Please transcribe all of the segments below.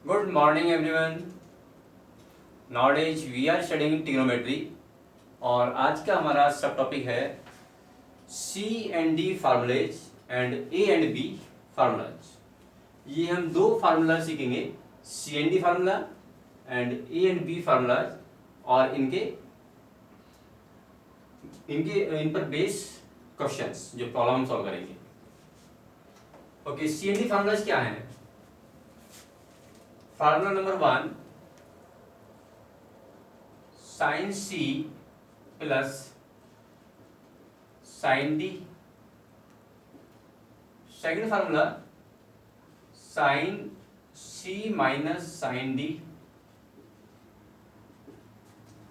Good morning everyone. Nowadays we are studying trigonometry और आज का हमारा सब टॉपिक है C and D formulas and A and B formulas. ये हम दो फार्मूला सीखेंगे, C and D formula and A and B formulas, और इन पर बेस क्वेश्चंस जो प्रॉब्लम हम सॉल्व करेंगे। Okay, C and D formulas क्या है? Formula number 1 sine C plus sine D. Second formula sine C minus sine D.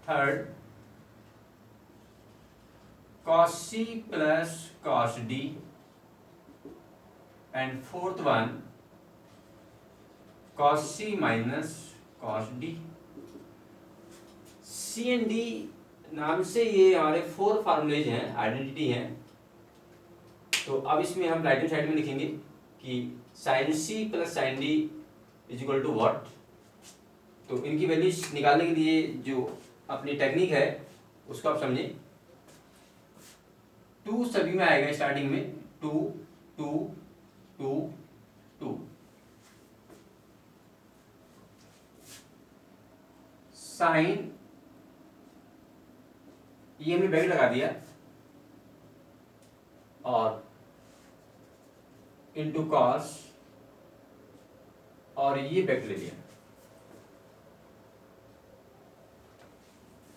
Third cos C plus cos D. And fourth one cos c minus cos d। C and D नाम से ये हमारे 4 फार्मूलेज हैं, identity हैं। तो अब इसमें हम राइट हैंड साइड में लिखेंगे कि sine C plus sine D is equal to what. तो इनकी वैल्यूज निकालने के लिए जो अपनी टेक्निक है उसको आप समझें। 2 सभी में आएगा, स्टार्टिंग में 2 2 2 2। साइन, ये हमने ब्रैकेट लगा दिया, और इनटू कॉस, और ये ब्रैकेट ले लिया।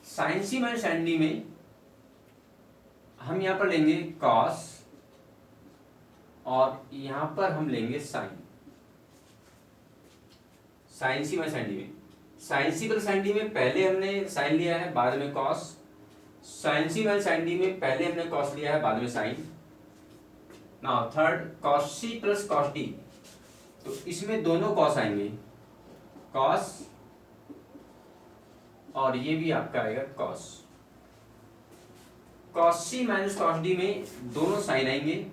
Sign C minus sine D में हम यहां पर लेंगे कॉस, और यहां पर हम लेंगे sine. Sine C minus sine D में sine C plus sine D में पहले हमने साइन लिया है, बाद में cos. Sine C minus sine D में पहले हमने कॉस लिया है, बाद में sine. Now third cos C plus cos D, तो इसमें दोनों कॉस आएंगे, कॉस, और ये भी आपका आएगा cos. Cos C minus cos D में दोनों साइन आएंगे,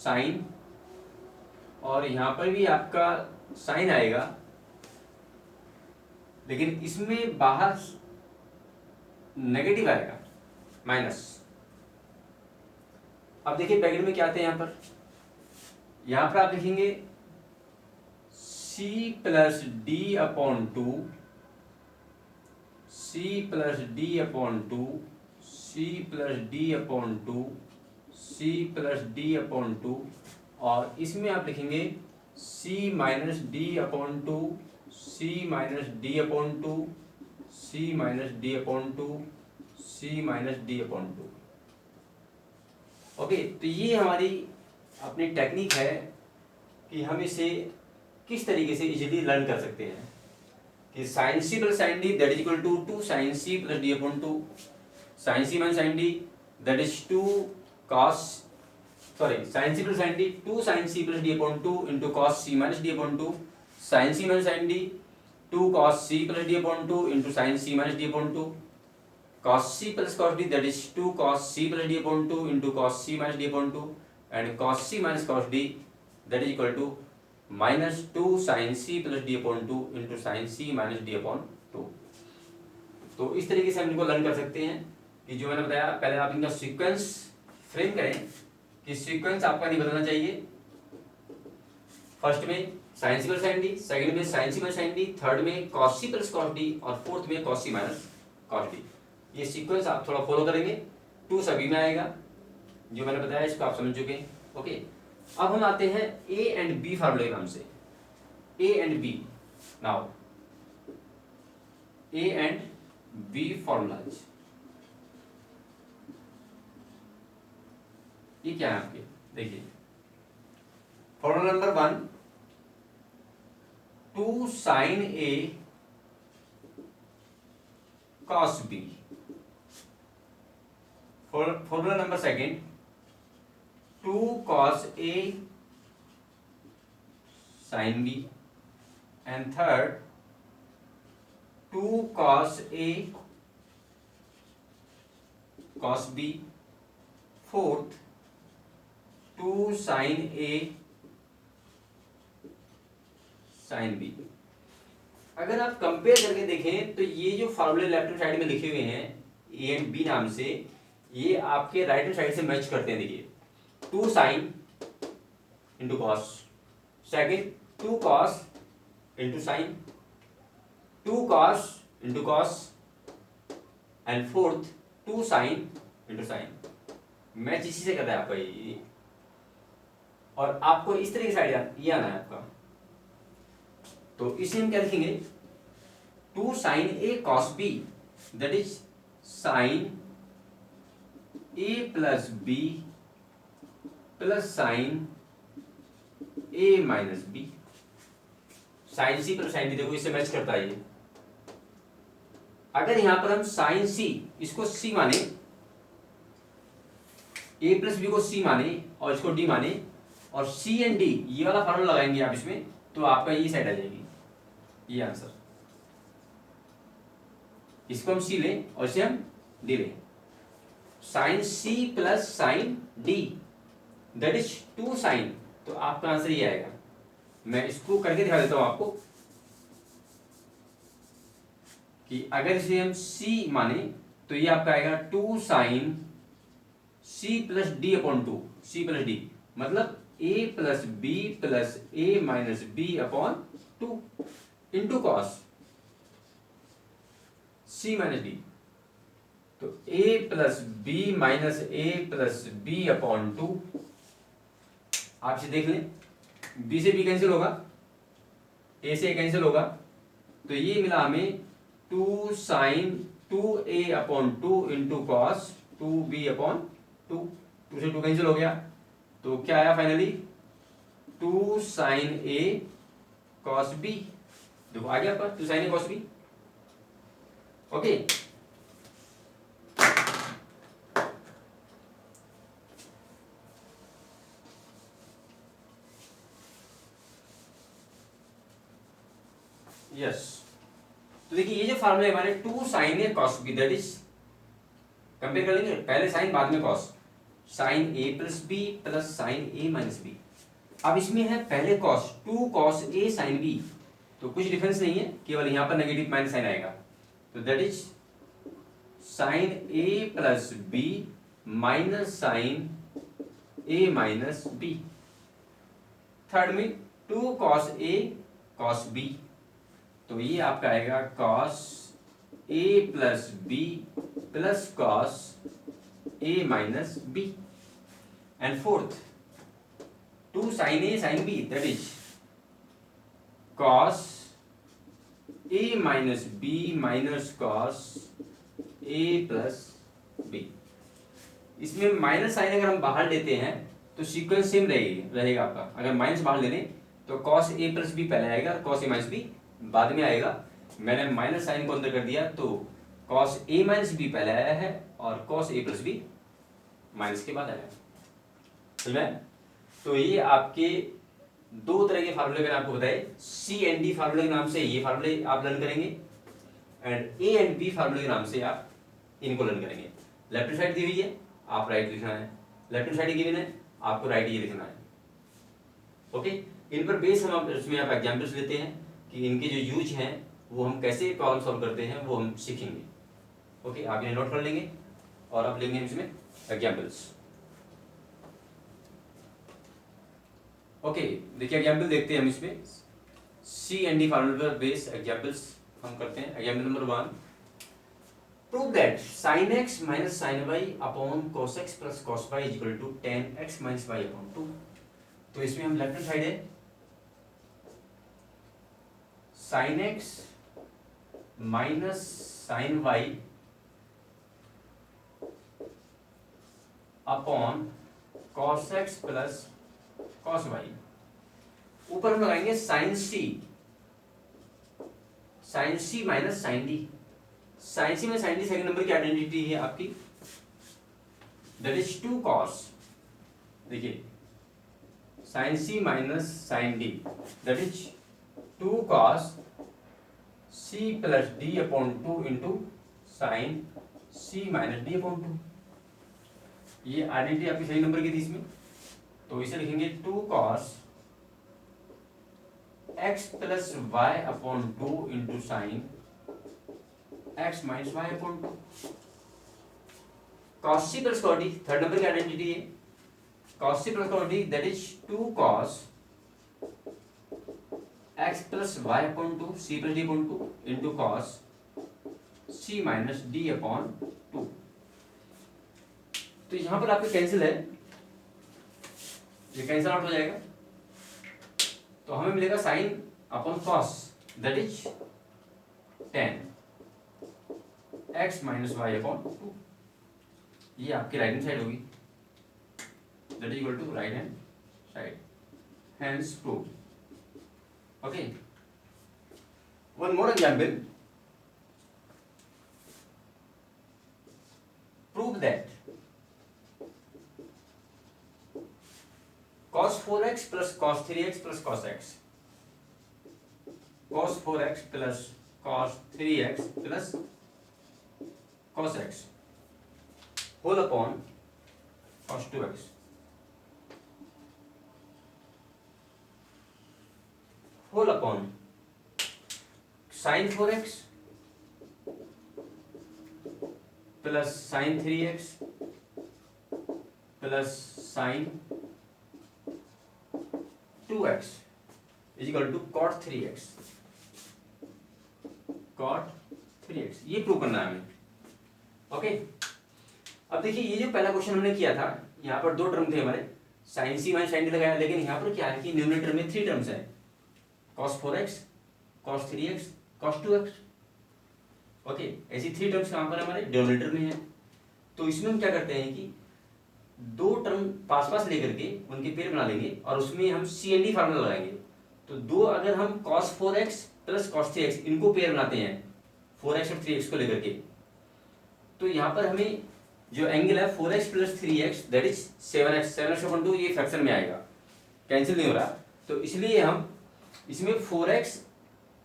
साइन, और यहां पर भी आपका साइन आएगा, लेकिन इसमें बाहर नेगेटिव आएगा, माइनस। अब देखिए ब्रैकेट में क्या आते हैं यहां पर आप लिखेंगे c plus D upon 2, c plus D upon 2, c plus D upon 2, c plus D upon 2, और इसमें आप लिखेंगे c minus D upon 2, c minus D upon 2, c minus D upon 2, c minus D upon 2। Okay, तो ये हमारी अपनी technique है कि हम इसे किस तरीके से इजीली लर्न कर सकते हैं कि sine C plus sine D that is equal to 2 sine C plus D upon 2, sine C minus sine D that is 2 cos, sorry, sine C plus sine D 2 sine C plus D upon 2 into cos C minus D upon 2, sine C minus sine D 2 cos C plus D upon 2 into sine C minus D upon 2, cos C plus cos D that is 2 cos C plus D upon 2 into cos C minus D upon 2, and cos C minus cos D that is equal to minus 2 sine C plus D upon 2 into sine C minus D upon 2। तो इस तरीके से हम इनको learn कर सकते हैं कि जो मैंने बताया, पहले आप इनका सीक्वेंस फ्रेम करें कि सीक्वेंस आपका नहीं बदलना चाहिए। फर्स्ट में sine C plus sine D, second में sine C minus sine D, third में cos C plus cos D, और फोर्थ में cos C minus cos D. ये सीक्वेंस आप थोड़ा फॉलो करेंगे, 2 सभी में आएगा, जो मैंने बताया इसको आप समझ चुके हैं। ओके, अब हम आते हैं ए एंड बी फार्मूले के नाम से। A and B, now A and B formulas, ये क्या है आपके, देखिए formula number 1 2 sine A cos B. Formula number second 2 cos A sin B, and third 2 cos A cos B, fourth 2 sin A sine B. अगर आप compare करके देखें तो ये जो फॉर्मूले लेफ्ट हैंड साइड में लिखे हुए हैं ए एंड बी नाम से, ये आपके राइट हैंड साइड से मैच करते हैं। देखिए 2 sine into cos, second 2 cos into sine, 2 cos into cos, and fourth 2 sine into sine. Match इसी से करता है आपका ये। और आपको इस तरीके से आइडिया ये आना है आपका, तो इसे हम क्या लिखेंगे 2 sine A cos B, that is sine A plus B plus sine A minus B. Sine C plus sine B, देखो इससे मैच करता है ये। अगर यहां पर हम साइन सी इसको सी माने, ए प्लस बी को सी माने और इसको डी माने, और सी एंड डी ये वाला फॉर्मूला लगाएंगे आप इसमें, तो आपका ये साइड आ जाएगी, ये आंसर। इसको हम सी लें और इसे हम डी लें। Sine C plus sine D that is 2 sine, तो आपका आंसर ये आएगा। मैं इसको करके दिखा देता हूं आपको कि अगर इसे हम सी माने तो ये आपका आएगा 2 sine C plus D upon 2, C plus D मतलब A plus B plus A minus B upon 2 into cos C minus D, तो A plus B minus A plus B upon 2। आप इसे देख लें, बी से बी कैंसिल होगा, ए से cancel होगा, तो ये मिला हमें 2 sine 2a upon 2 into cos 2b upon 2, 2 से 2 कैंसिल हो गया, तो क्या आया finally 2 sine a cos b। देखो आ गया आपका 2 sine a cos b। Okay, yes. तो देखिए ये जो फार्मूला है हमारे 2 sine A cos B, that is compare कर लेंगे, पहले साइन बाद में cos, sine A plus B plus sine A minus B. अब इसमें है पहले cos 2 cos A sine B, तो कुछ डिफरेंस नहीं है, केवल यहां पर नेगेटिव माइनस साइन आएगा, तो that is sine A plus B minus sine A minus B. Third में 2 कॉस ए कॉस बी, तो ये आपका आएगा cos A plus B plus cos A minus B. And fourth 2 sine A sine B, that is cos A minus B minus cos A plus B. इसमें minus sine अगर हम बाहर लेते हैं तो सीक्वेंस सेम रहेगा आपका। अगर माइनस बाहर ले लें तो कॉस ए प्लस बी पहले आएगा और कॉस ए माइनस बी बाद में आएगा। मैंने माइनस साइन को अंदर कर दिया, तो कॉस ए माइनस बी पहले आया है और cos A plus B minus के बाद आया है। समझ में? तो ये आपके 2 तरह के फार्मूले मैंने आपको बताए, सी एंड डी फार्मूले के नाम से ये फार्मूले आप लर्न करेंगे, एंड ए एंड बी फार्मूले के नाम से आप इनको लर्न करेंगे। लेफ्ट हैंड साइड दी हुई है, आप राइट लिखना है, लेफ्ट हैंड साइड गिवन है, आपको राइट ये लिखना है। ओके, इन पर बेस हम इसमें आप एग्जाम्पल्स लेते हैं कि इनके जो यूज हैं वो हम कैसे प्रॉब्लम सॉल्व करते हैं वो हम सीखेंगे। ओके, आप इन्हें नोट कर लेंगे और अब लेंगे इसमें एग्जाम्पल्स। ओके, देखिए एग्जाम्पल देखते हैं हम इसमें, सी एंड डी फार्मूले पर बेस एग्जाम्पल्स हम करते हैं। Example number 1, prove that sin x minus sin y upon cos x plus cos y is equal to tan x minus y upon 2। तो इसमें हम लेफ्ट हैंड साइड है sin x minus sin y upon cos x plus cos y। ऊपर हम लगाएंगे sin c minus sin d। Sine C में sine D second number की identity है आपकी, दैट इज 2 cos। देखिए sine C minus sine D that is 2 cos C plus D upon 2 into sine C minus D upon 2। ये identity आपकी सही number की थी इसमें, तो इसे लिखेंगे 2 cos X plus Y upon 2 into sine X minus Y upon 2। Cos C plus cos D third number की आइडेंटिटी है। Cos C plus cos D that is 2 cos X plus Y upon 2 C plus D upon 2 into cos C minus D upon 2। तो यहां पर आपके cancel है, ये cancel out हो जाएगा, तो हमें मिलेगा sine upon cos that is tan X minus Y upon 2। ये आपकी राइट हैंड साइड होगी, that is equal to right hand side, hence prove. Okay, one more example, prove that cos 4x plus cos 3x plus cos x, cos 4x plus cos 3x plus cos x whole upon cos 2x whole upon sin 4x plus sin 3x plus sin 2x is equal to cot 3x, cot 3x, ये prove करना है हमें। Okay, अब देखिए ये जो पहला question हमने किया था, यहाँ पर दो टर्म थे हमारे, sign C minus sine D लगाया, लेकिन यहाँ पर क्या है कि न्यूमरेटर में 3 टर्म्स है, cos 4x, cos 3x, cos 2x। Okay, ऐसी 3 टर्म्स कहाँ पर हमारे डिनोमिनेटर में है। तो इसमें हम क्या करते हैं कि दो टर्म पास पास लेकर के उनके पेड़ बना लेंगे और उसमें हम सी एन डी फार्मूला लगाएंगे। तो दो अगर हम cos 4x plus cos 3x इनको पेयर बनाते हैं 4x और 3x को लेकर के, तो यहाँ पर हमें जो एंगल है 4x plus 3x that is 7x, 7x upon 2 ये फ्रैक्शन में आएगा, कैंसिल नहीं हो रहा। तो इसलिए हम इसमें 4x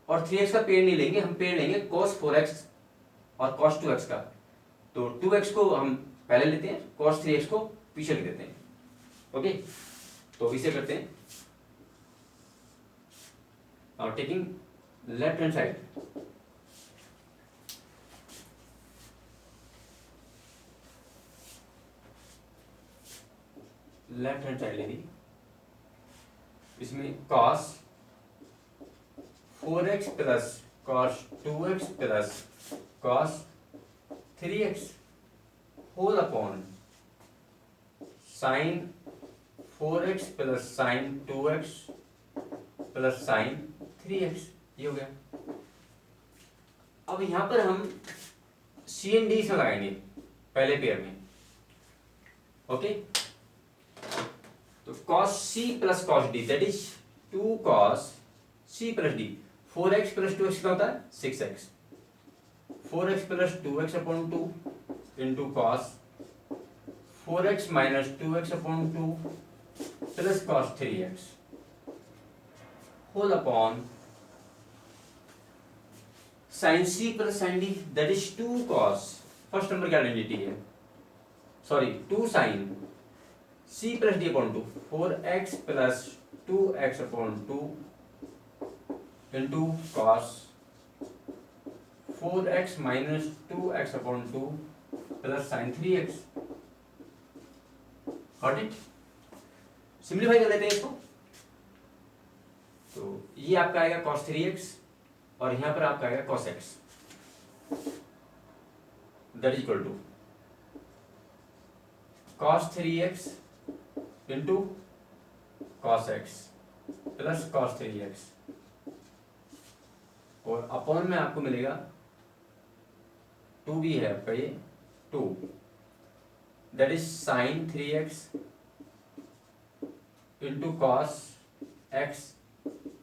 और 3x का पेड़ नहीं लेंगे, हम पेड़ लेंगे cos 4x और cos 2x का। तो 2x को हम पहले लेते हैं, cos 3x को पीछे लिख देते हैं। ओके, तो इसे करते हैं और taking left hand side, left hand side लेंगे, इसमें cos 4x plus cos 2x plus cos 3x whole upon sine 4x plus sine 2x plus sine 3x, ये हो गया। अब यहां पर हम सी एन डी इसमें लगाएंगे पहले पेयर में। ओके, तो cos c plus cos d that is 2 cos c plus d, 4x plus 2x क्या होता है 6x, 4x plus 2x upon 2 into cos 4x minus 2x upon 2 plus cos 3x whole upon sin c plus sin d that is 2 cos, first number की identity है, sorry 2 sin c plus d upon 2, 4x plus 2x upon 2 into cos 4x minus 2x upon 2 plus sin 3x। Got it? Simplify कर लेते हैं इसको, तो ये आपका आएगा cos 3x और यहां पर आपका आएगा cos x that is equal to cos 3x into cos x plus cos 3x और अपॉन में आपको मिलेगा 2 भी है आपका ये 2 that is sin 3x into cos x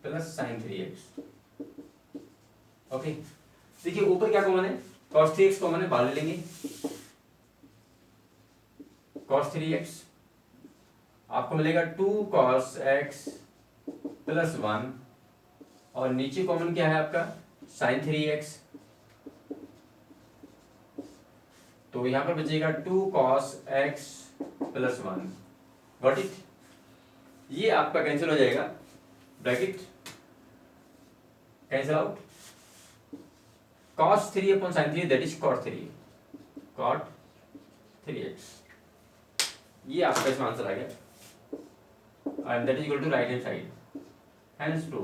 plus sin 3x। Okay, देखिए ऊपर क्या कॉमन है, cos 3x कॉमन है, बाहर ले लेंगे cos 3x, आपको मिलेगा 2 cos x प्लस 1 और नीचे कॉमन क्या है आपका sin 3x, तो यहां पर बचेगा 2 cos x plus 1। Got it? ये आपका कैंसिल हो जाएगा, bracket cancel out, cos 3 upon sin 3 that is cot 3, cot 3x, ये आपका इसमें आंसर आ गया and that is equal to right hand side, hence to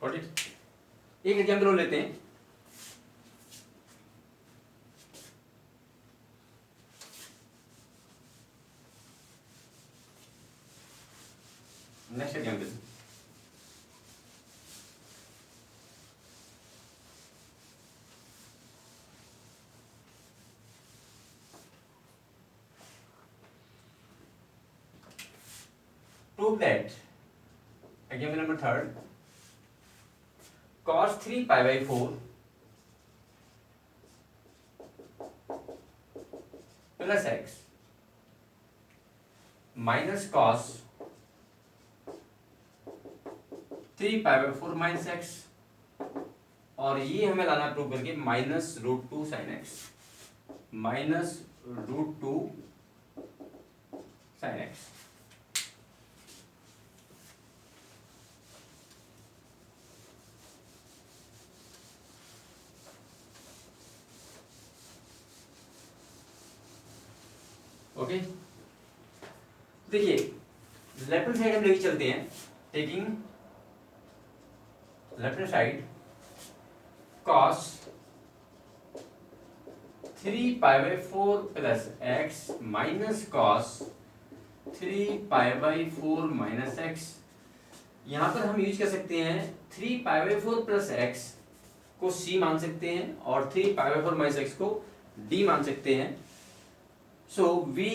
got it. एक एग्जांपल और लेते हैं, next example, prove that, example number third, cos 3 pi by 4 plus x minus cos 3 pi by 4 minus x, और ये हमें लाना prove करके -√2 sin x, -√2 sin x। Okay, देखिए लेफ्ट हैंड साइड हम लेके चलते हैं, taking left hand side cos 3 pi by 4 plus x minus cos 3 pi by 4 minus x, यहां पर हम यूज कर सकते हैं 3 pi by 4 plus x को c मान सकते हैं और 3 pi by 4 minus x को d मान सकते हैं। So we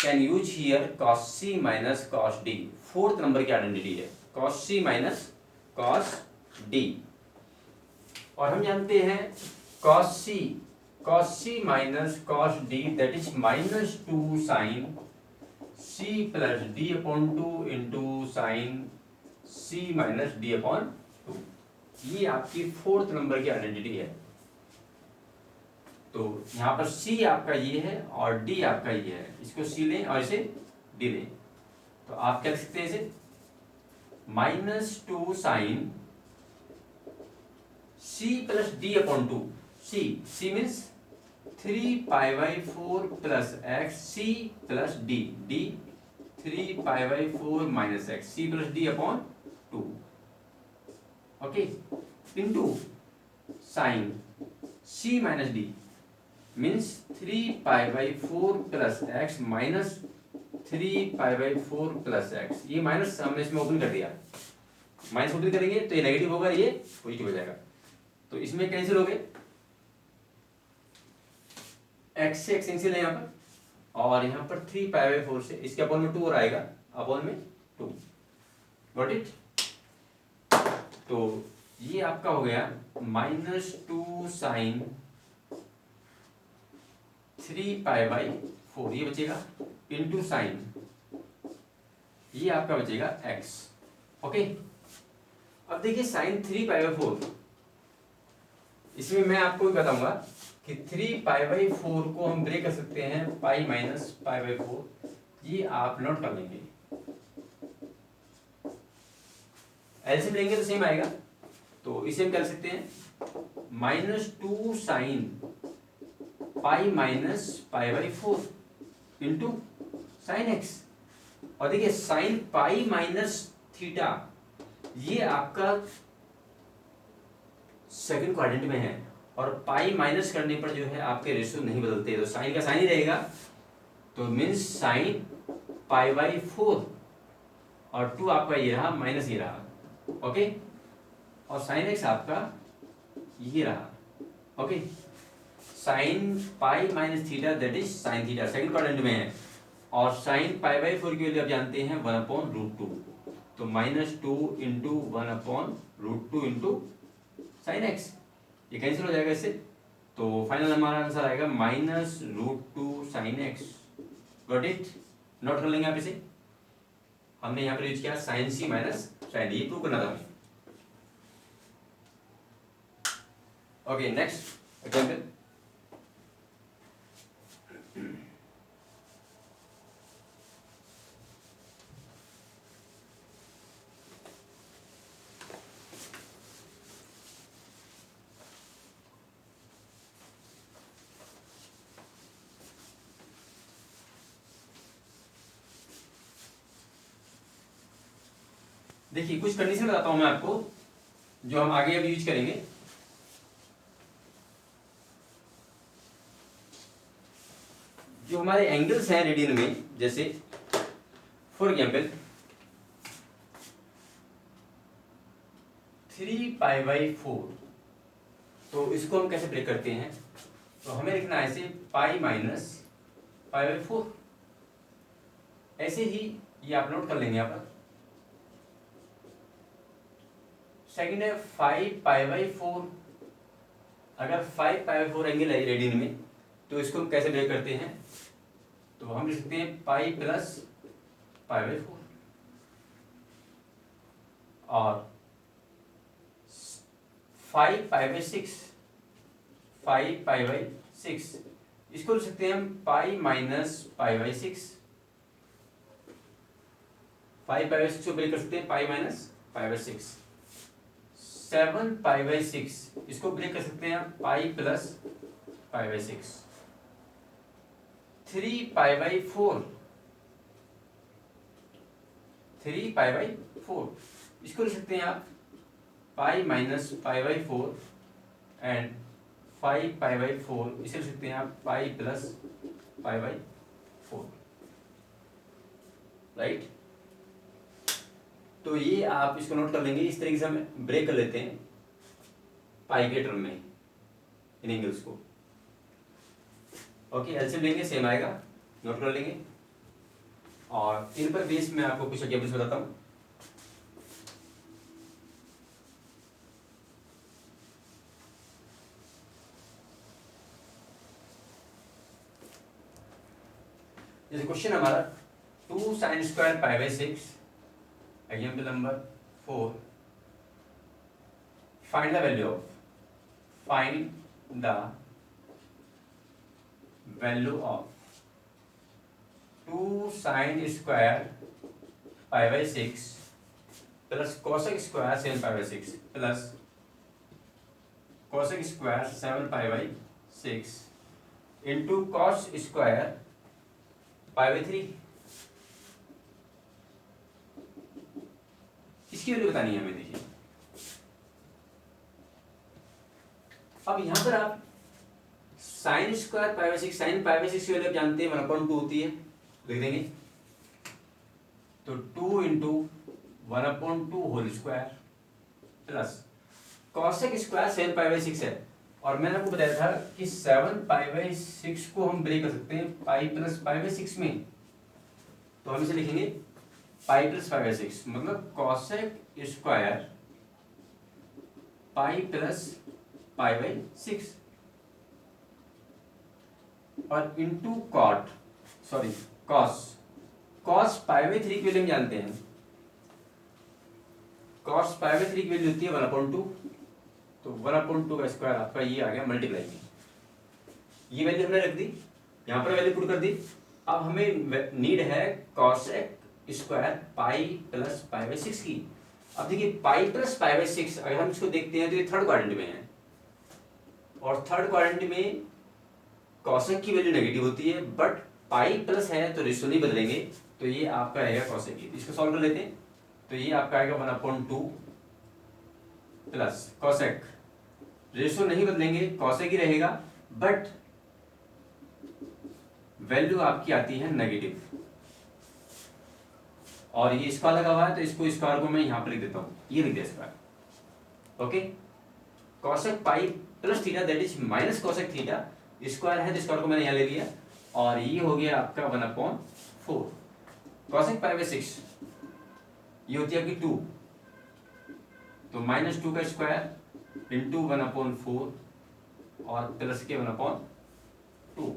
can use here cos c minus cos d, fourth number की आइडेंटिटी है cos c minus cos d, और हम जानते हैं cos c minus cos d that is -2 sin c plus d upon 2 into sin c minus d upon 2, ये आपकी fourth number की identity है। तो यहाँ पर c आपका ये है और d आपका ये है, इसको c लें और इसे d लें, तो आप क्या लिख सकते हैं इसे -2 sin c plus d upon 2, c means 3 pi by 4 plus x c plus d, 3 pi by 4 minus x c plus d upon 2, okay, into sin c minus d means 3 pi by 4 plus x minus 3 pi by 4 plus x, ये minus हमने इसमें open कर दिया, minus open करेंगे तो ये negative होगा, ये पॉजिटिव हो जाएगा, तो इसमें कैंसिल हो गए, x से x कैंसिल है यहाँ पर, और यहाँ पर 3 pi by 4 से इसके अपॉन में 2 और आएगा, अपॉन में 2, गॉट इट। तो ये आपका हो गया -2 sin 3 pi by 4, ये बचेगा इंटू साइन, ये आपका बचेगा x, ओके। अब देखिए साइन 3 pi by 4, इसमें मैं आपको बताऊंगा कि 3 pi by 4 को हम ब्रेक कर सकते हैं पाई माइनस पाई बाई 4, ये आप नोट कर लेंगे, एलसीएम लेंगे तो सेम आएगा, तो इसे हम कर सकते हैं -2 sine pi minus pi by 4 into sine x, और देखिए साइन पाई माइनस थीटा ये आपका सेकंड क्वाड्रेंट में है, और पाई माइनस करने पर जो है आपके रेशियो नहीं बदलते, तो साइन का साइन ही रहेगा, तो मीन्स साइन पाई बाई 4 और 2 आपका ये रहा माइनस ये रहा, ओके, और साइन एक्स आपका ये रहा, okay. Sine pi minus theta that is sine theta second quadrant में है, और साइन पाई बाई 4 की वैल्यू आप जानते हैं 1/√2, तो -2 इंटू 1/√2 इंटू साइन एक्स, ये कैंसिल हो जाएगा इससे, तो फाइनल हमारा आंसर आएगा -√2 sine x, got it. Note कर लेंगे आप इसे, हमने यहाँ पर यूज किया sign C minus sine D, prove करना था हमें, ओके। नेक्स्ट एग्जाम्पल, देखिए कुछ कंडीशन बताता हूं मैं आपको जो हम आगे अब यूज करेंगे। जो हमारे एंगल्स हैं रेडियन में, जैसे फॉर एग्जाम्पल 3π/4, तो इसको हम कैसे ब्रेक करते हैं? तो हमें लिखना है ऐसे π-π/4। ऐसे ही ये आप नोट कर लेंगे यहाँ पर। सेकंड है 5π/4। अगर 5π/4 एंगल है रेडियन में, तो इसको हम कैसे ब्रेक करते हैं? तो हम लिख सकते हैं π+π/4। और 5π/6, 5π/6 इसको लिख सकते हैं हम π-π/6। 5π/6 को ब्रेक कर सकते हैं π-π/6। 7π/6 इसको ब्रेक कर सकते हैं π+π/6। 3π/4, 3π/4 इसको लिख सकते हैं आप π-π/4 एंड 5π/4 इसे लिख सकते हैं आप π+π/4, राइट। तो ये आप इसको नोट कर लेंगे। इस तरीके से हम ब्रेक कर लेते हैं पाई के टर्म में इन एंगल्स को। ओके, एलसीएम लेंगे, सेम आएगा, नोट कर लेंगे। और इन पर बेस में आपको कुछ एग्जांपल्स बताता हूँ। जैसे क्वेश्चन हमारा 2sin² π/6, example number 4, find the value of 2sin² π/6 plus cosec² 7π/6 plus cosec² 7π/6 into cos² π/3। इसकी वैल्यू बतानी है हमें। देखिए अब यहां पर आप sin² π/6, sin π/6 की वैल्यू जानते हैं 1/2 होती है, लिख देंगे। तो 2 × 1/2 होल स्क्वायर प्लस cosec² 7π/6 है। और मैंने आपको बताया था कि 7π/6 को हम ब्रेक कर सकते हैं π+π/6 में। तो हम इसे लिखेंगे π+π/6, मतलब cosec² π+π/6 और इंटू cos π/3 की वैल्यू हम जानते हैं। cos π/3 की वैल्यू होती है 1/2। तो 1/2 का स्क्वायर आपका ये आ गया मल्टीप्लाई में। ये वैल्यू हमने रख दी, यहाँ पर वैल्यू पुट कर दी। अब हमें नीड है cosec² π+π/6 की। अब देखिए π+π/6 अगर हम इसको देखते हैं तो ये थर्ड क्वाड्रेंट में है, और थर्ड क्वाड्रेंट में cosec की वैल्यू नेगेटिव होती है, बट पाई प्लस है तो रेशियो नहीं बदलेंगे। तो ये आपका रहेगा cosec की। इसको सॉल्व कर लेते हैं। तो ये आपका आएगा 1/2 प्लस cosec, रेशियो नहीं बदलेंगे, cosec ही रहेगा, बट वैल्यू आपकी आती है नेगेटिव। और ये स्क्वायर लगा हुआ है, तो इसको स्क्वायर को मैं यहां पर लिख देता हूं, ये लिख दिया square. Okay, cosec pi plus theta that is minus cosec theta, square है तो स्क्वायर को मैंने यहां ले लिया। और ये हो गया आपका 1/4। cosec π/6 ये होती है आपकी 2, तो -2 का स्क्वायर इंटू 1/4 और प्लस के 1/2।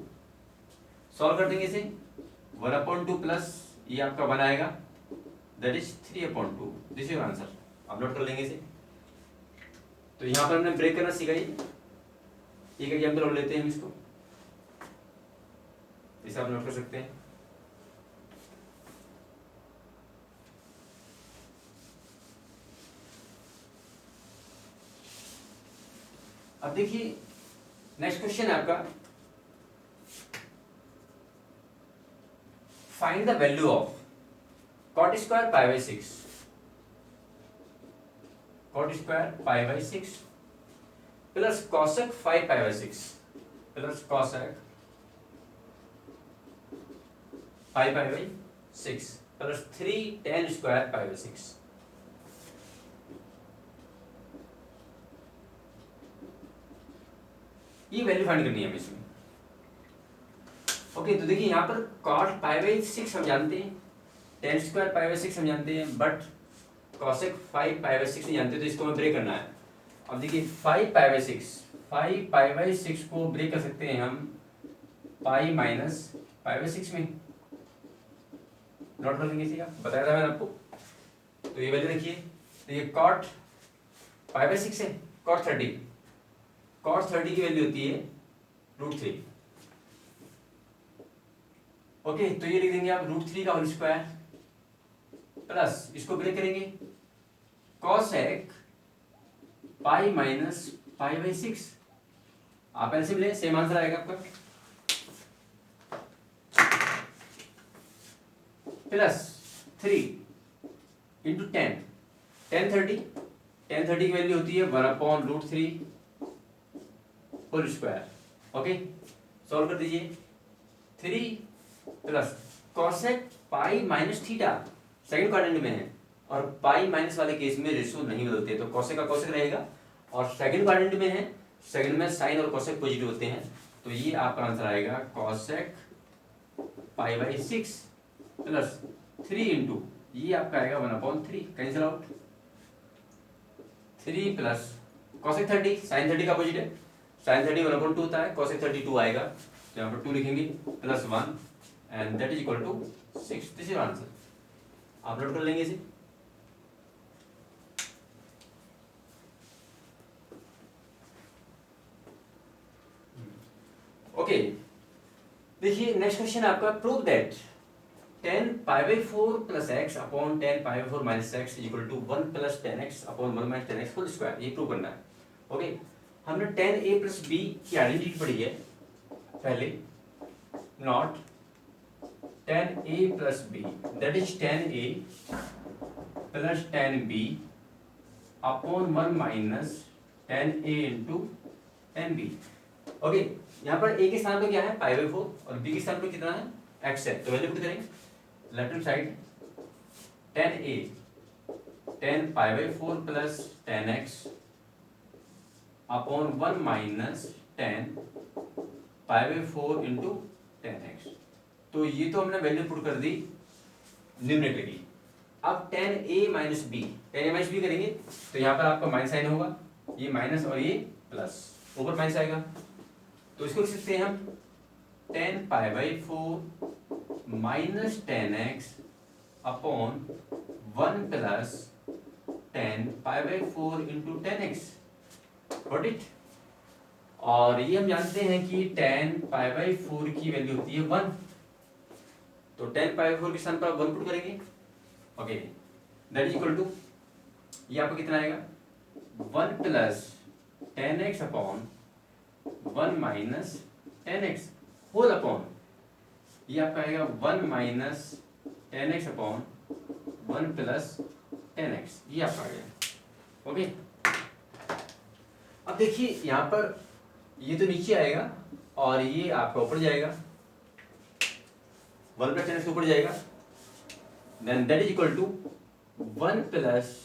सॉल्व कर देंगे इसे। 1/2 प्लस ये आपका बनाएगा that is 3/2। This is answer. आप नोट कर लेंगे इसे। तो यहां पर हमने ब्रेक करना सीखा। एक एग्जाम्पल और लेते हैं हम इसको, इसे आप नोट कर सकते हैं। अब देखिए नेक्स्ट क्वेश्चन है आपका, find the value of cot² π/6। Cot square pi by 6 plus cosec 5 pi by 6 plus cosec 5 pi by 6 plus 3 tan square pi by 6। ये वैल्यू फाइंड करनी है हमें इसमें। ओके, तो देखिए यहाँ पर कॉट पाई बाई 6 हम जानते हैं, tan स्क्वायर पाई बाई 6 हम जानते हैं, बट कॉसेक 5 पाई बाई 6 नहीं जानते, तो इसको हमें ब्रेक करना है। अब देखिए 5 पाई बाई 6 को ब्रेक कर सकते हैं हम पाई माइनस पाई बाई 6 में। नोट कर लेंगे इसी, आप बताया था मैंने आपको। तो ये वैल्यू रखिए, तो ये कॉट पाई बाई 6 है, कॉट 30 की वैल्यू होती है √3। ओके, तो ये लिख देंगे आप √3 का होल स्क्वायर प्लस इसको ब्रेक करेंगे cosec pi minus pi by 6। आप एलसीएम ले, सेम आंसर आएगा आपका, प्लस 3 इंटू 10 10 30 की वैल्यू होती है 1/√3 होल स्क्वायर। ओके, सॉल्व कर दीजिए। 3 plus cosec pi minus theta second quadrant में है, और पाई माइनस वाले केस में रेशियो नहीं बदलते, तो कॉसेक का कॉसेक रहेगा, और सेकंड क्वाड्रेंट में है, सेकंड में साइन और कॉसेक पॉजिटिव होते हैं, तो ये आपका आंसर आएगा cosec pi by 6 plus 3 into ये आपका आएगा 1/3, cancel out. 3 plus cosec 30 sine 30 का अपोजिट है, साइन 30 1/2 होता है, कॉसेक 32 आएगा, तो यहाँ पर 2 लिखेंगे plus 1 and that is equal to 6। This is answer, आप नोट कर लेंगे इसे। ओके, देखिए नेक्स्ट क्वेश्चन आपका, prove that tan pi by 4 plus X upon tan pi by 4 minus X is equal to 1 plus tan x upon 1 minus tan x whole square, ये prove करना है। Okay, हमने tan a plus b की identity पढ़ी है पहले, not tan a plus b that is tan a plus tan b upon 1 minus tan a into tan b। Okay, यहाँ पर a के स्थान पर क्या है पाई बाई 4 और b के स्थान पर कितना है x है, तो वैल्यू पुट करेंगे left hand side, tan a tan pi by 4 plus tan x upon 1 minus tan pi by 4 into tan x। तो ये तो हमने वैल्यू पुट कर दी न्यूमरेटर की। अब tan a माइनस b करेंगे, तो यहाँ पर आपका माइनस साइन होगा, ये माइनस और ये प्लस, ऊपर माइनस आएगा, तो इसको लिख सकते हैं हम tan pi by 4 minus tan x upon 1 plus tan pi by 4 into tan x। Got it. और ये हम जानते हैं कि tan पाई बाई 4 की वैल्यू होती है 1, तो tan पाई बाई 4 के स्थान पर 1 पुट करेंगे। Okay, that is equal to ये आपको कितना आएगा 1 plus tan x upon 1 minus tan x whole upon ये आपका आएगा 1 minus tan x upon 1 plus tan x, ये आपका आ गया। ओके, अब देखिए यहाँ पर ये तो नीचे आएगा और ये आपका ऊपर जाएगा, 1 प्लस tan x ऊपर जाएगा, then that is equal to 1 plus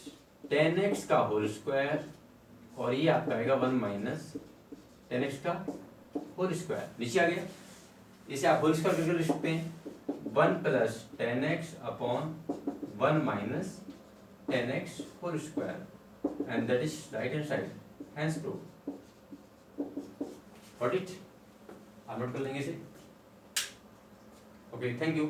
tan x का होल स्क्वायर, और ये आपका आएगा 1 माइनस tan x का होल स्क्वायर, नीचे आ गया। इसे आप होल स्क्वायर करके लिख सकते हैं 1 plus tan x upon 1 minus tan x whole square, and that is right hand side, hence prove. Got it, आप नोट कर लेंगे इसे। Okay, thank you.